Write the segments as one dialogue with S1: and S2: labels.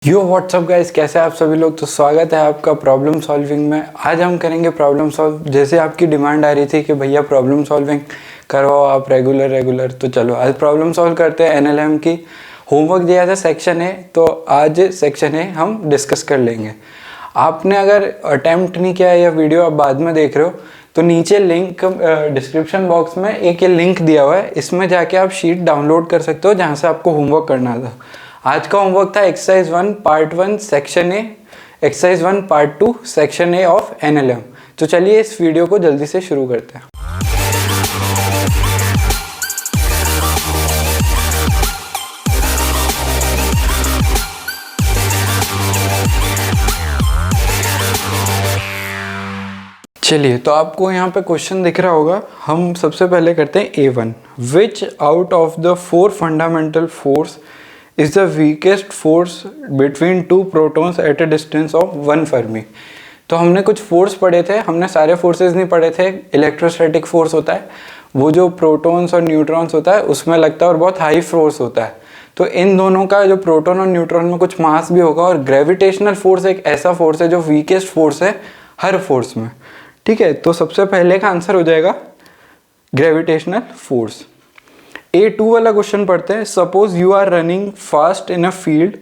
S1: यो WhatsApp guys, कैसे आप सभी लोग। तो स्वागत है आपका प्रॉब्लम सॉल्विंग में। आज हम करेंगे प्रॉब्लम सॉल्व। जैसे आपकी डिमांड आ रही थी कि भैया प्रॉब्लम सॉल्विंग करवाओ आप रेगुलर, तो चलो आज प्रॉब्लम सॉल्व करते हैं। एनएलएम की होमवर्क दिया था सेक्शन ए, तो आज सेक्शन ए हम डिस्कस कर लेंगे। आपने अगर अटैम्प्ट नहीं किया या वीडियो आप बाद में देख रहे हो तो नीचे लिंक डिस्क्रिप्शन बॉक्स में एक ये लिंक दिया हुआ है, इसमें जाके आप शीट डाउनलोड कर सकते हो जहाँ से आपको होमवर्क करना था। आज का होमवर्क था exercise 1 part 1 section A, exercise 1 part 2 section A of NLM. तो चलिए इस वीडियो को जल्दी से शुरू करते हैं। चलिए, तो आपको यहाँ पे क्वेश्चन दिख रहा होगा। हम सबसे पहले करते हैं A1। Which out of the 4 fundamental force is the weakest force between two protons at a distance of 1 Fermi. तो हमने कुछ फोर्स पढ़े थे, हमने सारे फोर्सेस नहीं पढ़े थे। इलेक्ट्रोस्टैटिक फोर्स होता है वो जो प्रोटॉन्स और न्यूट्रॉन्स होता है उसमें लगता है और बहुत हाई फोर्स होता है। तो इन दोनों का जो प्रोटॉन और न्यूट्रॉन में कुछ मास भी होगा। और ग्रेविटेशनल फोर्स एक ऐसा फोर्स है जो वीकेस्ट फोर्स है हर फोर्स में। ठीक है, तो सबसे पहले का आंसर हो जाएगा ग्रेविटेशनल फोर्स। A2 वाला क्वेश्चन पढ़ते हैं। Suppose you are running fast in a field,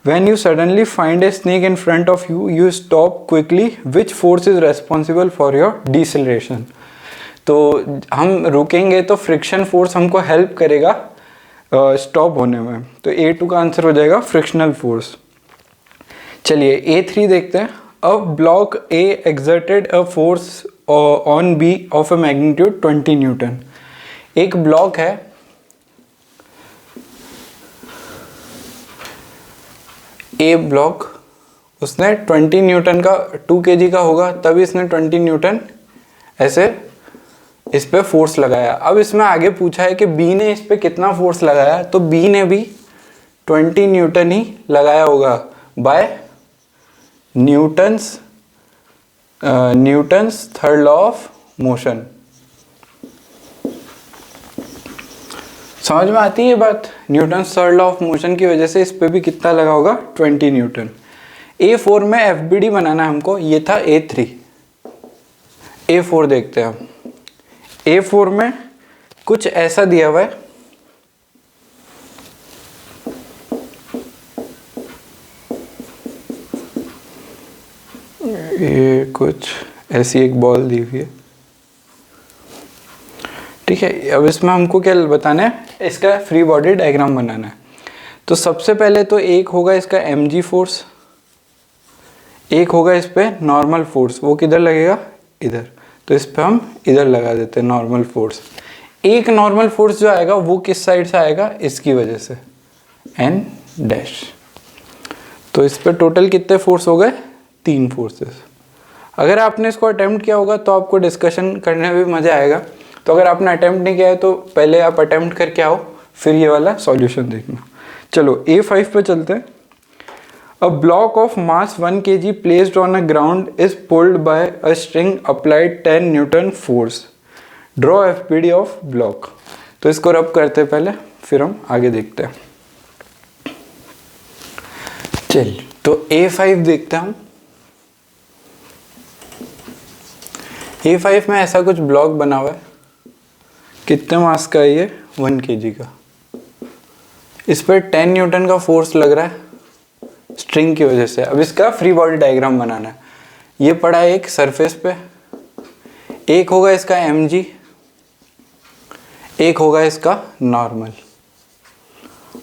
S1: when you suddenly find a snake in front of you, you stop quickly, which force is responsible for your deceleration. तो हम रुकेंगे तो friction force हमको help करेगा stop होने में। तो A2 का आंसर हो जाएगा फ्रिक्शनल फोर्स। चलिए A3 देखते हैं। A block A exerted a force on B of a magnitude 20 Newton. एक ब्लॉक है, ए ब्लॉक, उसने 20 न्यूटन का 2 kg का होगा, तभी इसने 20 न्यूटन ऐसे इस पे फोर्स लगाया। अब इसमें आगे पूछा है कि बी ने इस पे कितना फोर्स लगाया, तो बी ने भी 20 न्यूटन ही लगाया होगा by Newton's third law of motion. समझ में आती है ये बात? Newton's third law of motion की वजह से इस पे भी कितना लगा होगा 20 न्यूटन। A4 में FBD बनाना है हमको, ये था A3। A4 देखते हैं हम। A4 में कुछ ऐसा दिया हुआ है, ये कुछ ऐसी एक बॉल दी हुई है। ठीक है, अब इसमें हमको क्या बताना है, इसका फ्री बॉडी डायग्राम बनाना है। तो सबसे पहले तो एक होगा इसका mg फोर्स, एक होगा इस पे नॉर्मल फोर्स। वो किधर लगेगा? इधर। तो इस पे हम इधर लगा देते हैं नॉर्मल फोर्स। एक नॉर्मल फोर्स जो आएगा वो किस साइड से आएगा? इसकी वजह से n डैश। तो इस पे टोटल कितने फोर्स हो गए? 3 फोर्सेस। अगर आपने इसको अटेम्प्ट किया होगा तो आपको डिस्कशन करने में भी मज़ा आएगा। तो अगर आपने अटेम्प्ट नहीं किया है तो पहले आप अटेम्प्ट करके आओ, फिर ये वाला सॉल्यूशन देखना। चलो A5 पे चलते हैं। A block of mass 1 kg placed on a ground is pulled bye a string applied 10 Newton force. Draw FBD of block. तो इसको रब करते हैं पहले, फिर हम आगे देखते हैं। चलिए, तो A5 देखते हैं हम। A5 में ऐसा कुछ ब्लॉक बना हुआ है। कितने मास का है ये? 1 kg का। इस पर 10 न्यूटन का फोर्स लग रहा है स्ट्रिंग की वजह से। अब इसका फ्री बॉडी डायग्राम बनाना है। ये पड़ा है एक सरफेस पे, एक होगा इसका mg, एक होगा इसका नॉर्मल।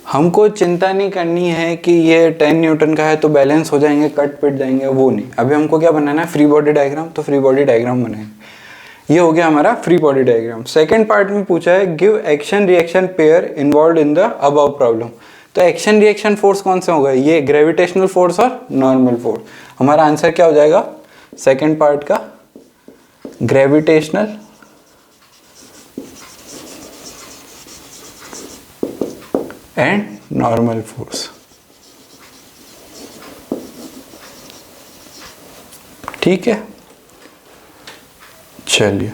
S1: हमको चिंता नहीं करनी है कि ये 10 न्यूटन का है तो बैलेंस हो जाएंगे, कट पिट जाएंगे, वो नहीं। अभी हमको क्या बनाना है? Free body diagram. तो फ्री बॉडी डायग्राम बनाएंगे। ये हो गया हमारा free body diagram. Second part में पूछा है give action reaction pair involve in the above problem. तो एक्शन रिएक्शन फोर्स कौन से होगा? ये ग्रेविटेशनल फोर्स और नॉर्मल फोर्स। हमारा आंसर क्या हो जाएगा सेकंड पार्ट का? Gravitational and normal force. ठीक है, चलिए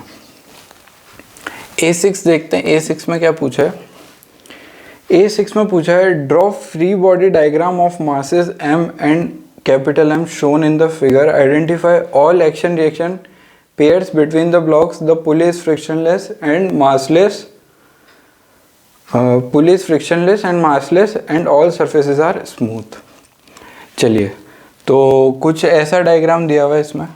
S1: A6 देखते हैं। A6 में क्या पूछा है A6 में पूछा है draw free body diagram of masses m and capital M shown in the figure. Identify all action reaction pairs between the blocks. The pulley is frictionless and massless. Pulley is frictionless and massless and all surfaces are smooth. चलिए, तो कुछ ऐसा diagram दिया हुआ है इसमें.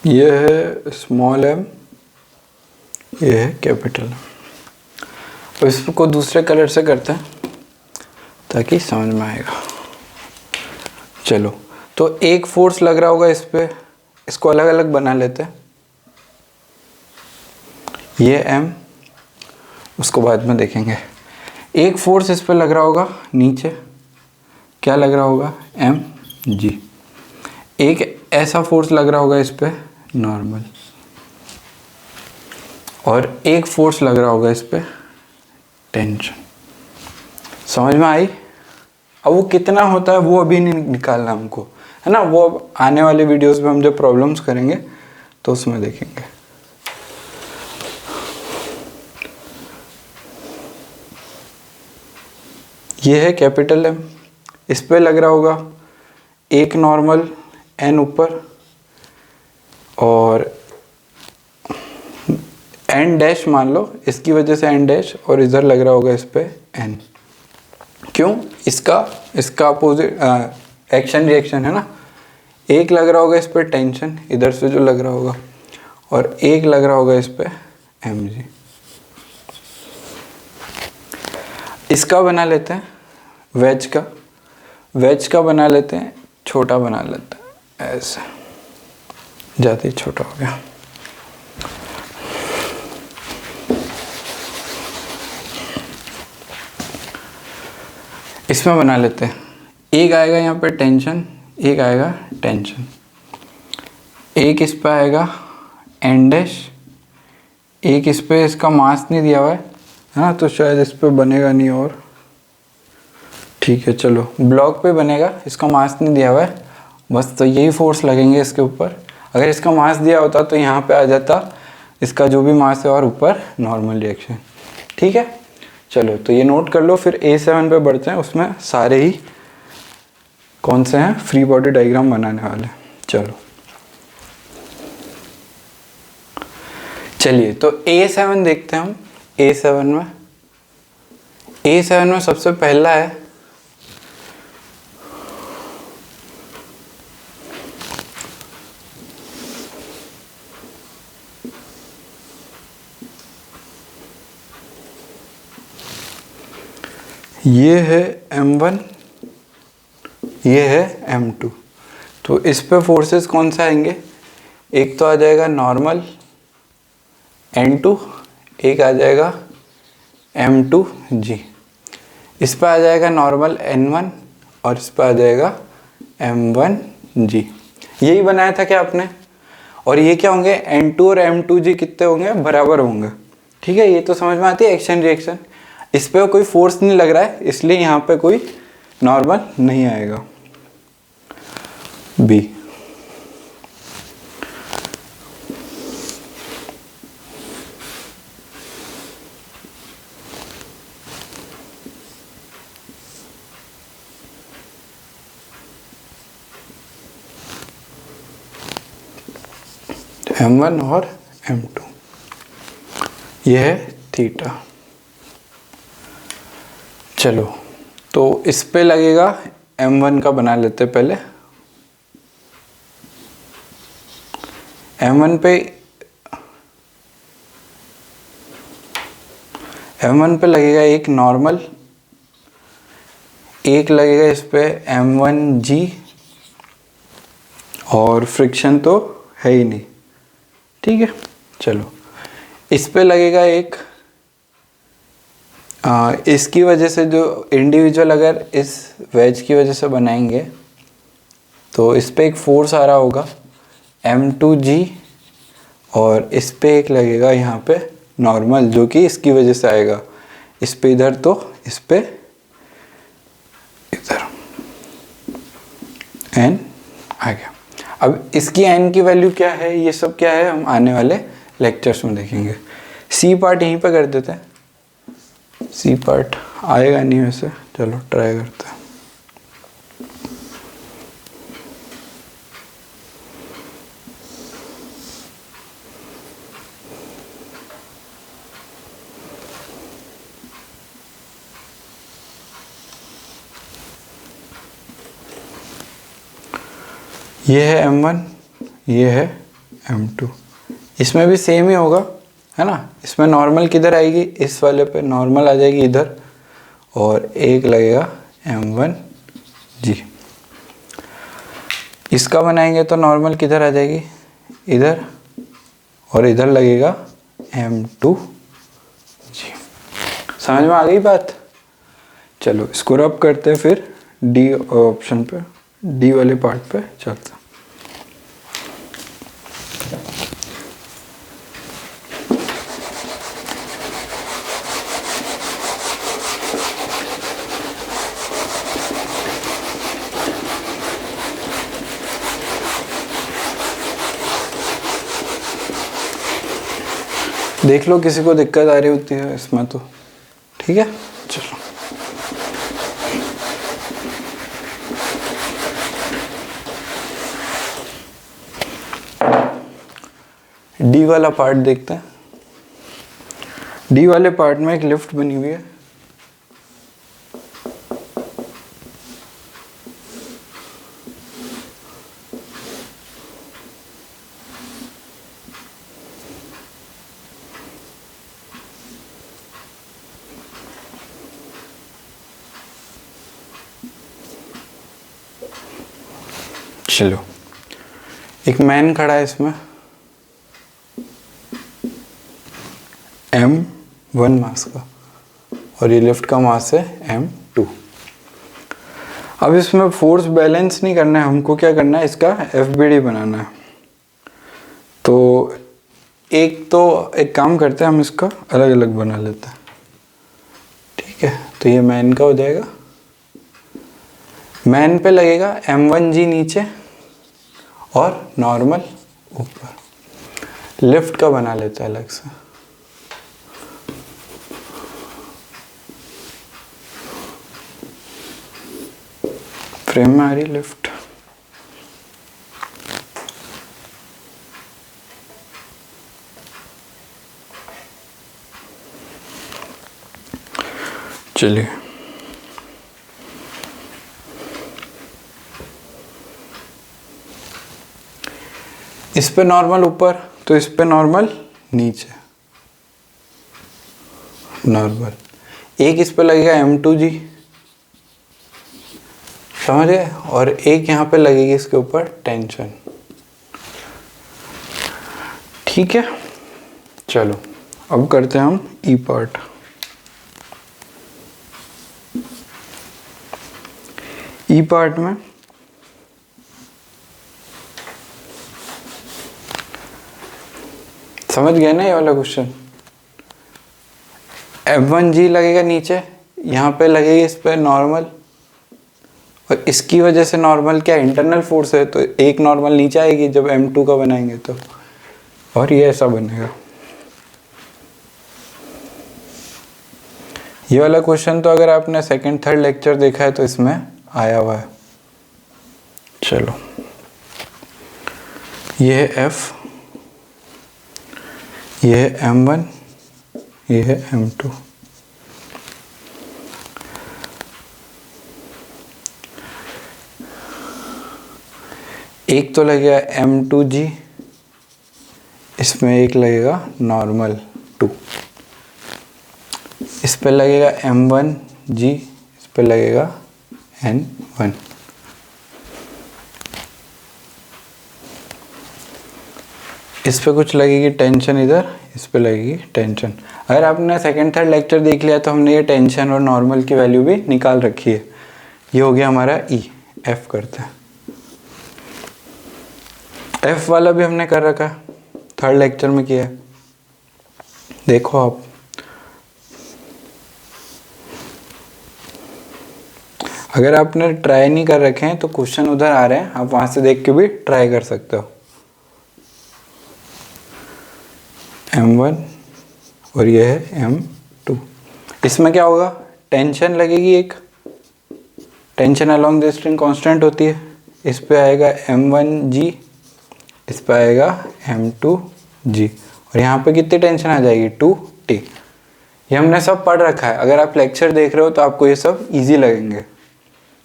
S1: ये है स्मॉल m, ये है कैपिटल M. अब इसको दूसरे कलर से करते हैं ताकि समझ में आएगा. चलो, तो एक फोर्स लग रहा होगा इस पे, इसको अलग अलग बना लेते हैं. ये m, उसको बाद में देखेंगे. एक फोर्स इस पे लग रहा होगा नीचे, क्या लग रहा होगा, mg. एक ऐसा फोर्स लग रहा होगा इस पे नॉर्मल, और एक फोर्स लग रहा होगा इस पे टेंशन. समझ में आई? अब वो कितना होता है वो अभी नहीं निकालना हमको, है ना. वो अब आने वाले वीडियोस में हम जब प्रॉब्लम्स करेंगे तो उसमें देखेंगे. ये है कैपिटल M, इस पे लग रहा होगा एक नॉर्मल n ऊपर और n डैश मान लो, इसकी वजह से n डैश, और इधर लग रहा होगा इस पे n. क्यों? इसका अपोजिट एक्शन रिएक्शन है ना. एक लग रहा होगा इस पे टेंशन, इधर से जो लग रहा होगा, और एक लग रहा होगा इस पे mg. इसका बना लेते हैं वेज का बना लेते हैं, छोटा बना लेते हैं ऐसे, ज़्यादा ही छोटा हो गया. इसमें बना लेते हैं. एक आएगा यहाँ पे टेंशन, एक आएगा टेंशन, एक इस पे आएगा एन डैश, एक इस पे, इसका मास नहीं दिया हुआ है ना, तो शायद इस पे बनेगा नहीं. और ठीक है, चलो ब्लॉक पे बनेगा, इसका मास नहीं दिया हुआ है बस, तो यही फोर्स लगेंगे इसके ऊपर. अगर इसका मास दिया होता तो यहाँ पे आ जाता इसका जो भी मास है और ऊपर नॉर्मल रिएक्शन. ठीक है, चलो तो ये नोट कर लो. फिर A7 पे बढ़ते हैं, उसमें सारे ही कौन से हैं फ्री बॉडी डायग्राम बनाने वाले. चलो चलिए, तो A7 देखते हैं हम. A7 में सबसे पहला है ये है M1, ये है M2. तो इस पे फोर्सेस कौन सा आएंगे, एक तो आ जाएगा नॉर्मल N2, एक आ जाएगा M2G. इस पे आ जाएगा नॉर्मल N1 और इस पे आ जाएगा M1G. यही बनाया था क्या आपने. और ये क्या होंगे, N2 और M2G कितने होंगे, बराबर होंगे. ठीक है, ये तो समझ में आती है एक्शन रिएक्शन. इस पे कोई फोर्स नहीं लग रहा है, इसलिए यहाँ पे कोई नॉर्मल नहीं आएगा. B. M1 और M2, यह है थीटा. चलो, तो इस पे लगेगा M1 का बना लेते पहले. M1 पे लगेगा एक नॉर्मल, एक लगेगा इस पे M1G, और फ्रिक्शन तो है ही नहीं, ठीक है, चलो इस पे लगेगा एक इसकी वजह से जो इंडिविजुअल अगर इस वेज की वजह से बनाएंगे तो इस पे एक फोर्स आ रहा होगा m2g, और इस पे एक लगेगा यहाँ पे नॉर्मल जो कि इसकी वजह से आएगा, इस पे इधर तो इस पे इधर n आ गया। अब इसकी n की वैल्यू क्या है, ये सब क्या है हम आने वाले लेक्चर्स में देखेंगे। सी पार्ट यहीं पे कर देते हैं, सी पार्ट आएगा नहीं वैसे, चलो ट्राई करते हैं। ये है m1, ये है m2, इसमें भी सेम ही होगा है ना। इसमें नॉर्मल किधर आएगी, इस वाले पे नॉर्मल आ जाएगी इधर, और एक लगेगा m1g। इसका बनाएंगे तो नॉर्मल किधर आ जाएगी, इधर, और इधर लगेगा m2g। समझ में आ गई बात। चलो इसको रब करते हैं, फिर डी ऑप्शन पे, डी वाले पार्ट पे चलते हैं। देख लो किसी को दिक्कत आ रही होती है इसमें तो ठीक है। चलो डी वाला पार्ट देखते हैं। डी वाले पार्ट में एक लिफ्ट बनी हुई है, चलो एक मैन खड़ा है इसमें, m1 मास का, और ये लिफ्ट का मास है m2। अब इसमें फोर्स बैलेंस नहीं करना है हमको, क्या करना है, इसका FBD बनाना है। तो एक काम करते हैं, हम इसका अलग अलग बना लेते हैं। ठीक है, तो ये मैन का हो जाएगा, मैन पे लगेगा m1g नीचे और नॉर्मल ऊपर। लिफ्ट का बना लेते हैं अलग से। फ्रेम में आ रही लिफ्ट, चलिए इस पे नॉर्मल ऊपर, तो इस पे नॉर्मल नीचे, नॉर्मल। एक इस पे लगेगा m2g, समझ गए, और एक यहाँ पे लगेगी इसके ऊपर टेंशन। ठीक है, चलो अब करते हैं हम ई पार्ट। ई पार्ट में समझ गए ना ये वाला क्वेश्चन। m1g लगेगा नीचे, यहाँ पे लगेगी इस पे नॉर्मल, और इसकी वजह से नॉर्मल क्या इंटरनल फोर्स है, तो एक नॉर्मल नीचे आएगी जब m2 का बनाएंगे तो, और ये ऐसा बनेगा। ये वाला क्वेश्चन तो अगर आपने सेकंड थर्ड लेक्चर देखा है तो इसमें आया हुआ है। चलो ये है F, ये है m1, ये है m2। एक तो लगेगा m2g, इसमें एक लगेगा नॉर्मल 2, इस पे लगेगा m1g, इस पे लगेगा n1। इस पे कुछ लगेगी टेंशन, इधर इस पे लगेगी टेंशन। अगर आपने सेकंड थर्ड लेक्चर देख लिया तो हमने ये टेंशन और नॉर्मल की वैल्यू भी निकाल रखी है। ये हो गया हमारा ई। एफ करते हैं, एफ वाला भी हमने कर रखा है, थर्ड लेक्चर में किया है, देखो आप। अगर आपने ट्राई नहीं कर रखे हैं तो क्वेश्चन उधर आ रहे हैं, आप वहां से देख के भी ट्राई कर सकते हो। M1 और ये है M2। इसमें क्या होगा, टेंशन लगेगी एक, tension along the string constant होती है। इस पे आएगा M1G, इस पे आएगा M2G, और यहाँ पे कितनी टेंशन आ जाएगी 2T। ये हमने सब पढ़ रखा है, अगर आप लेक्चर देख रहे हो तो आपको ये सब इजी लगेंगे,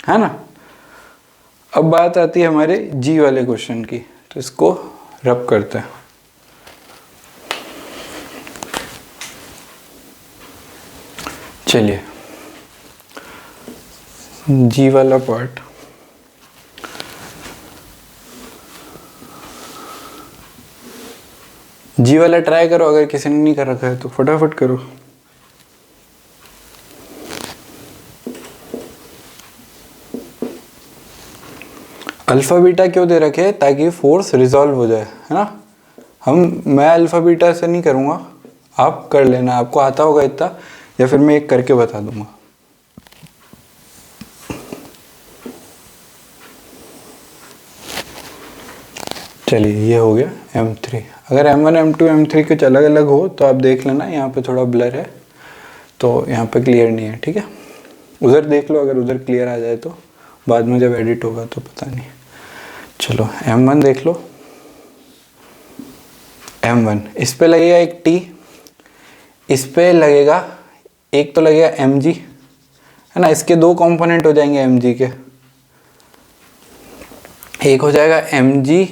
S1: है ना। अब बात आती है हमारे G वाले क्वेश्चन की, तो इसको रब करते हैं। चलिए G वाला पार्ट, G वाला ट्राई करो, अगर किसी ने नहीं कर रखा है तो फटाफट करो। अल्फा बीटा क्यों दे रखे, ताकि फोर्स रिजॉल्व हो जाए, है ना। मैं अल्फा बीटा से नहीं करूँगा, आप कर लेना, आपको आता होगा इतना, या फिर मैं एक करके बता दूंगा। चलिए ये हो गया M3। अगर M1 M2 M3 कुछ अलग अलग हो तो आप देख लेना, यहाँ पे थोड़ा ब्लर है तो यहाँ पे क्लियर नहीं है, ठीक है। उधर देख लो, अगर उधर क्लियर आ जाए तो बाद में जब एडिट होगा तो पता नहीं। चलो M1 देख लो, M1 इस पे लगेगा एक T, इस पे लगेगा एक, तो लगेगा mg, है ना। इसके दो कंपोनेंट हो जाएंगे mg के, एक हो जाएगा mg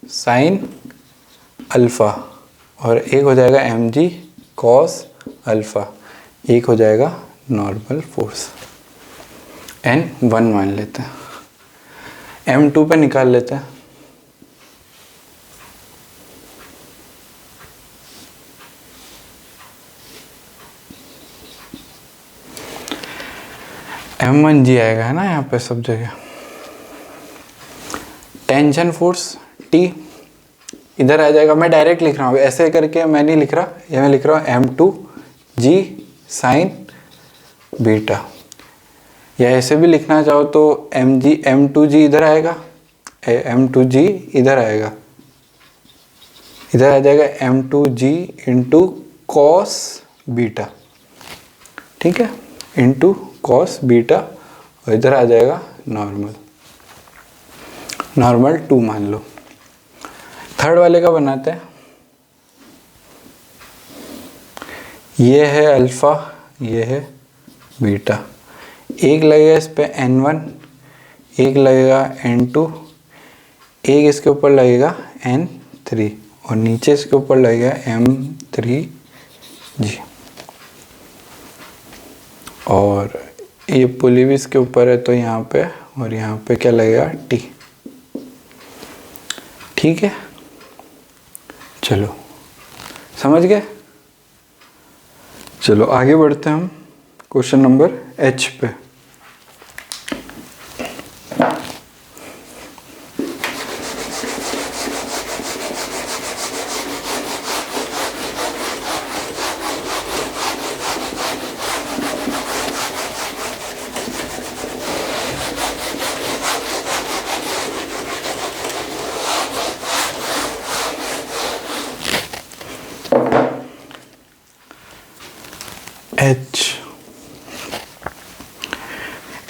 S1: साइन अल्फा, और एक हो जाएगा mg कॉस अल्फा, एक हो जाएगा नॉर्मल फोर्स। n1 मान लेते हैं, m2 पे निकाल लेते हैं। M1G आएगा, है ना, यहाँ पे सब जगह। टेंशन फोर्स T इधर आ जाएगा, मैं डायरेक्ट लिख रहा हूँ, ऐसे करके मैं नहीं लिख रहा, ये मैं लिख रहा हूँ M2G साइन बीटा, या ऐसे भी लिखना चाहो तो M2G इधर आएगा, M2G इधर आएगा, इधर आ जाएगा M2G इंटू कॉस बीटा, ठीक है, इंटू कॉस बीटा, और इधर आ जाएगा नॉर्मल, नॉर्मल 2 मान लो। थर्ड वाले का बनाते हैं, ये है अल्फा, ये है बीटा, एक लगेगा इस पे n1, एक लगेगा n2, एक इसके ऊपर लगेगा n3, और नीचे इसके ऊपर लगेगा m3g, और ये पुली भी इसके ऊपर है तो यहाँ पे, और यहाँ पे क्या लगेगा t, ठीक है। चलो समझ गए। चलो आगे बढ़ते हैं हम क्वेश्चन नंबर H पे।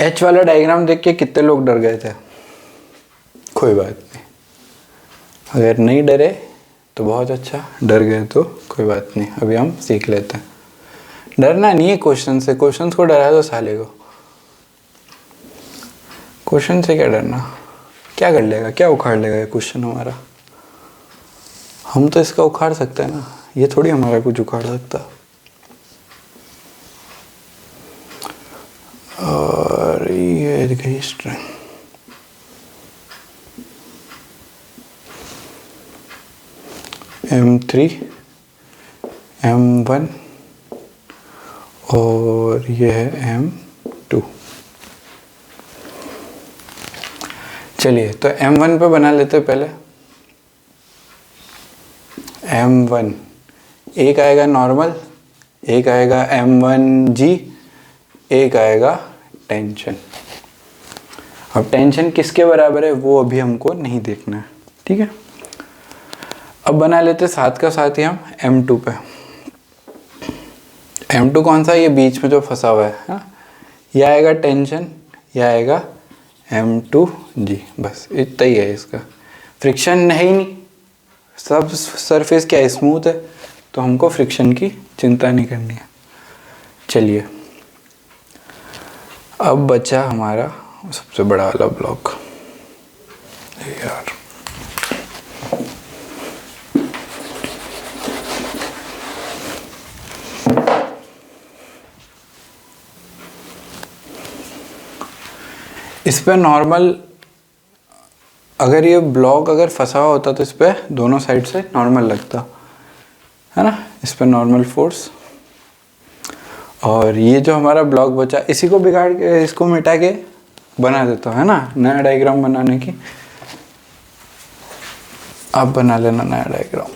S1: एच वाला डायग्राम देख के कितने लोग डर गए थे? कोई बात नहीं, अगर नहीं डरे तो बहुत अच्छा, डर गए तो कोई बात नहीं, अभी हम सीख लेते हैं। डरना नहीं है क्वेश्चन से, क्वेश्चन को डरा दो साले को, क्वेश्चन से क्या डरना, क्या कर लेगा, क्या उखाड़ लेगा ये क्वेश्चन हमारा, हम तो इसका उखाड़ सकते हैं ना, ये थोड़ी हमारा कुछ उखाड़ सकता। और ये गई स्ट्रिंग, M3 M1 और ये है M2। चलिए तो M1 पे बना लेते हैं पहले। M1 एक आएगा नॉर्मल, एक आएगा M1G, एक आएगा टेंशन। अब टेंशन किसके बराबर है वो अभी हमको नहीं देखना है, ठीक है। अब बना लेते साथ का साथ ही हम M2 पे। M2 कौन सा, ये बीच में जो फंसा हुआ है ना, यह आएगा टेंशन, यह आएगा M2G, बस इतना ही है इसका। फ्रिक्शन है ही नहीं, सब सरफेस क्या स्मूथ है, तो हमको फ्रिक्शन की चिंता नहीं करनी है। चलिए अब बचा हमारा सबसे बड़ा वाला ब्लॉक यार। इस पे नॉर्मल, अगर ये ब्लॉक अगर फंसा हुआ होता तो इस पे दोनों साइड से नॉर्मल लगता है ना, इस पे नॉर्मल फोर्स। और ये जो हमारा ब्लॉक बचा, इसी को बिगाड़ के, इसको मिटा के बना देता है ना, नया डायग्राम बनाने की। आप बना लेना नया डायग्राम।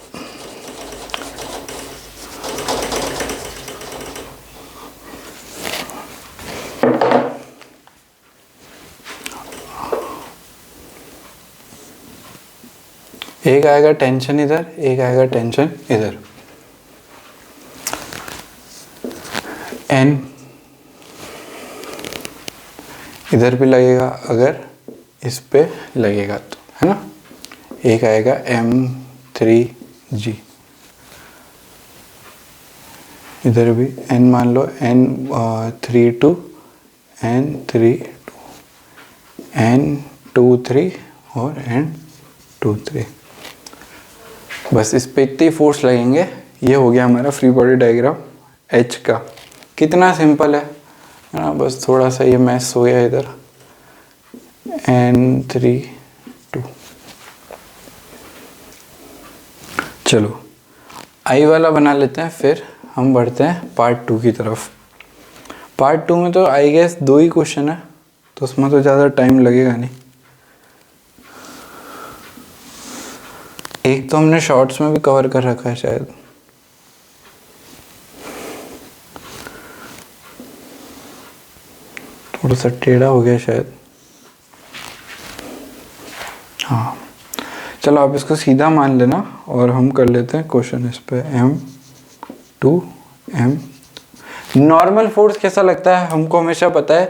S1: एक आएगा टेंशन इधर, एक आएगा टेंशन इधर। N इधर भी लगेगा अगर इस पे लगेगा तो, है ना। एक आएगा M3G, इधर भी N मान लो, N32, N32, N23 और N23। बस इस पे इतनी फोर्स लगेंगे। ये हो गया हमारा फ्री बॉडी डायग्राम H का। कितना सिंपल है ना, बस थोड़ा सा ये मैस हो गया इधर। N32, चलो I वाला बना लेते हैं, फिर हम बढ़ते हैं पार्ट 2 की तरफ। पार्ट 2 में तो आई गेस 2 ही क्वेश्चन है, तो उसमें तो ज़्यादा टाइम लगेगा नहीं। एक तो हमने शॉर्ट्स में भी कवर कर रखा है शायद, थोड़ा सा टेढ़ा हो गया शायद। हाँ चलो आप इसको सीधा मान लेना और हम कर लेते हैं क्वेश्चन इस पे। M2M नॉर्मल फोर्स कैसा लगता है हमको हमेशा पता है,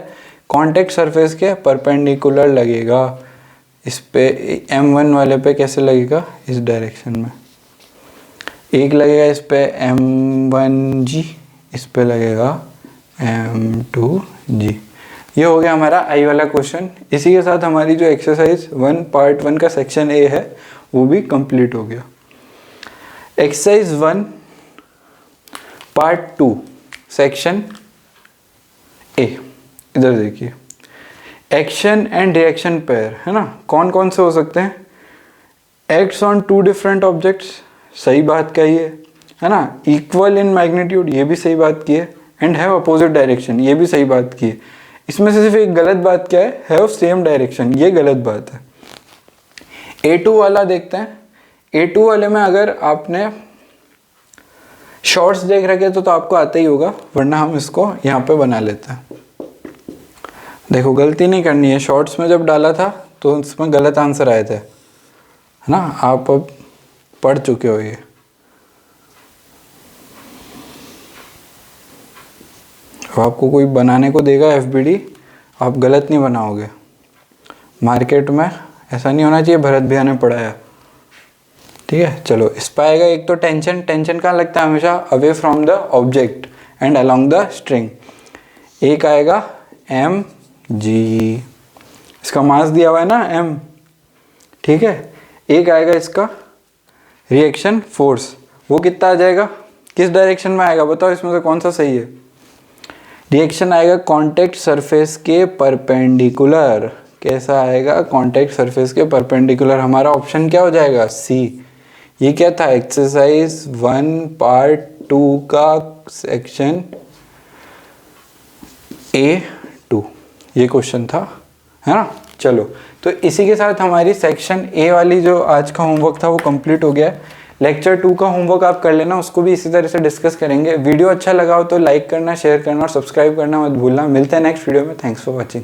S1: कांटेक्ट सरफेस के परपेंडिकुलर लगेगा। इस पे M1 वाले पे कैसे लगेगा, इस डायरेक्शन में। एक लगेगा इस पे M1G, इस पे लगेगा M2G। ये हो गया हमारा आई वाला क्वेश्चन। इसी के साथ हमारी जो एक्सरसाइज 1 पार्ट 1 का सेक्शन ए है वो भी कंप्लीट हो गया। एक्सरसाइज 1 पार्ट 2 सेक्शन ए, इधर देखिए। एक्शन एंड रिएक्शन पेयर है ना, कौन कौन से हो सकते हैं। एक्ट्स ऑन 2 डिफरेंट ऑब्जेक्ट्स, सही बात कही है ना। इक्वल इन मैग्नीट्यूड, ये भी सही बात की है। एंड हैव अपोजिट डायरेक्शन, ये भी सही बात की है। इसमें से सिर्फ एक गलत बात क्या है, हैव सेम डायरेक्शन, ये गलत बात है। A2 वाला देखते हैं। A2 वाले में अगर आपने शॉर्ट्स देख रखे तो आपको आता ही होगा, वरना हम इसको यहाँ पे बना लेते हैं। देखो गलती नहीं करनी है, शॉर्ट्स में जब डाला था तो उसमें गलत आंसर आए थे, है ना। आप अब पढ़ चुके हो ये। आपको कोई बनाने को देगा FBD, आप गलत नहीं बनाओगे। मार्केट में ऐसा नहीं होना चाहिए भरत भैया ने पढ़ाया, ठीक है। चलो इस पर आएगा एक तो टेंशन। टेंशन कहाँ लगता है, हमेशा away from the object and along the string. एक आएगा mg, इसका मास दिया हुआ है ना m, ठीक है। एक आएगा इसका रिएक्शन फोर्स, वो कितना आ जाएगा, किस डायरेक्शन में आएगा बताओ, इसमें से कौन सा सही है। रिएक्शन आएगा कॉन्टैक्ट सरफेस के परपेंडिकुलर। कैसा आएगा? कॉन्टैक्ट सरफेस के परपेंडिकुलर। हमारा ऑप्शन क्या हो जाएगा? सी। ये क्या था? एक्सरसाइज 1 पार्ट 2 का सेक्शन A2 ये क्वेश्चन था, है ना। चलो, तो इसी के साथ हमारी सेक्शन ए वाली जो आज का होमवर्क था वो कंप्लीट हो गया है। लेक्चर 2 का होमवर्क आप कर लेना, उसको भी इसी तरह से डिस्कस करेंगे। वीडियो अच्छा लगा हो तो लाइक करना, शेयर करना और सब्सक्राइब करना मत भूलना। मिलते हैं नेक्स्ट वीडियो में। Thanks for watching.